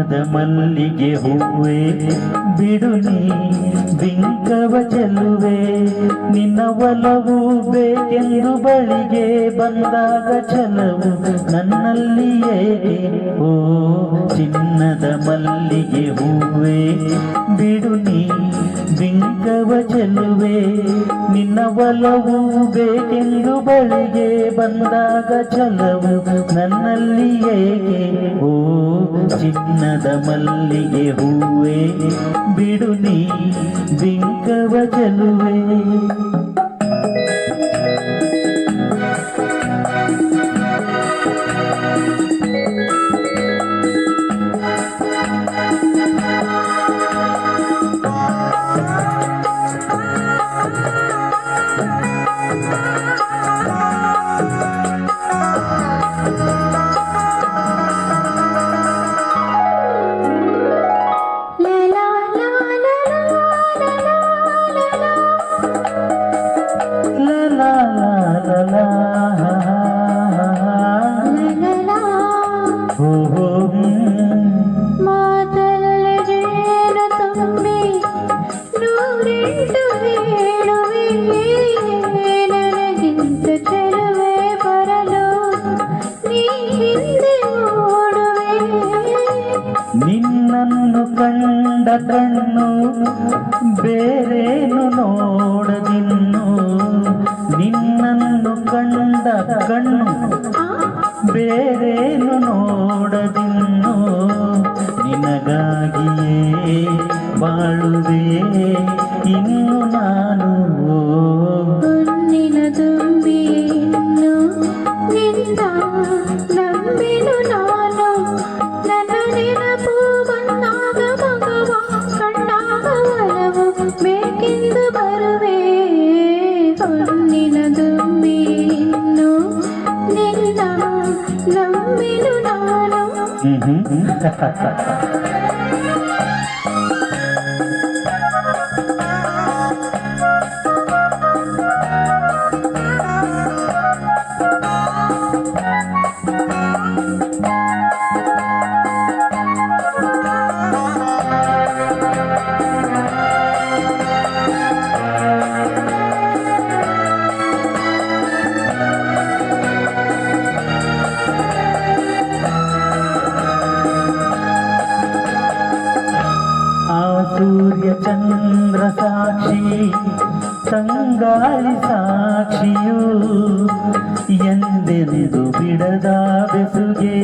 ಚಿನ್ನದ ಮಲ್ಲಿಗೆ ಹೂವೆ ಬಿಡು ನೀ ಬಿಂಕವ ಚೆಲ್ಲುವೆ ನಿನ್ನ ಒಲವು ಬೇಕೆಂದು ಬಳಿಗೆ ಬಂದಾಗ ಛಲವು ನನ್ನಲ್ಲಿ ಏಕೆ ಓ ಚಿನ್ನದ ಮಲ್ಲಿಗೆ ಹೂವೆ ಬಿಡು ನೀ ಬಿಂಕವ ಚೆಲ್ಲುವೆ ನಿನ್ನ ಒಲವು ಬೇಕೆಂದು ಬಳಿಗೆ ಬಂದಾಗ ಛಲವು ನನ್ನಲ್ಲಿ ಏಕೆ ಓ ಚಿನ್ನದ ಮಲ್ಲಿಗೆ ಹೂವೆ ಬಿಡು ನೀ ಬಿಂಕವ ಚೆಲ್ಲುವೆ ಮಾತಲ್ಲಿ ಜೇನು ತುಂಬಿ ನೂರೆಂಟು ಹೇಳುವೆ ನನಗಿಂತ ಚೆಲುವೆ ಬರಲು ನೀ ಹಿಂದೆ ಓಡುವೆ ನಿನ್ನನ್ನು ಕಂಡ ಕಣ್ಣು ಬೇರೇನು ನೋಡದಿನ್ನು ನಿನ್ನನ್ನು ಕಂಡ ಕಣ್ಣು ಬೇರೇನು ನೋಡದಿನ್ನು ನಿನಗಾಗಿಯೇ ಬಾಳುವೆ ಇನ್ನು ನಾನು ನಿನ್ನ ತುಂಬಿ ಇನ್ನು ನಿನ್ನ ನಂಬಿನು ನಾನು ನನ್ನ ನೆನಪು ಬಂದಾಗ ಮಗವ ಕಣ್ಣಾಗ ಒಲವು ಬೇಕೆಂದು ಬರುವೆ ನಿನ್ನ ತುಂಬಿ ಇನ್ನು ನಿನ್ನ ನಂಬಿನು ನಾನು ಸೂರ್ಯ ಚಂದ್ರ ಸಾಕ್ಷಿ ತಂಗಾಳಿ ಸಾಕ್ಷಿಯು ಎಂದೆಂದು ಬಿಡದ ಬೆಸುಗೆ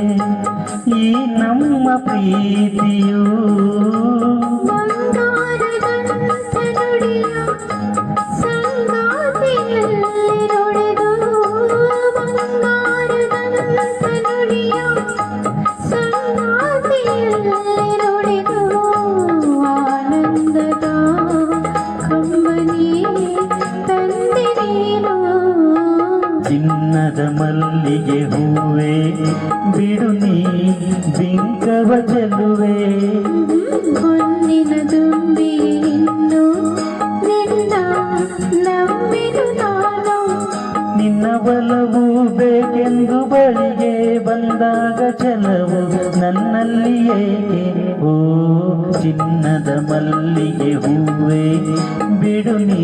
ಈ ನಮ್ಮ ಪ್ರೀತಿಯು ಬಂಗಾರದಂತ ನುಡಿಯ ಸಂಗಾತಿಯಲ್ಲಿ ನುಡಿದು ಬಂಗಾರದಂತ ನುಡಿಯ ಸಂಗಾತಿಯಲ್ಲಿ ನುಡಿದು ಆನಂದದ ಕಂಬನಿ ತಂದೆ ನೀನು ಚಿನ್ನದ ಮಲ್ಲಿಗೆ ಹೂವೆ ಬಿಡು ನೀ ಬಿಂಕವ ಚೆಲ್ಲುವೆ ಹೊನ್ನಿನ ತುಂಬಿ ಇನ್ನು ನಿನ್ನ ನಂಬಿನು ನಾನು ನಿನ್ನ ಒಲವು ಬೇಕೆಂದು ಬಳಿಗೆ ಬಂದಾಗ ಛಲವು ನನ್ನಲ್ಲಿ ಏಕೆ ಓ ಚಿನ್ನದ ಮಲ್ಲಿಗೆ ಹೂವೆ ಬಿಡು ನೀ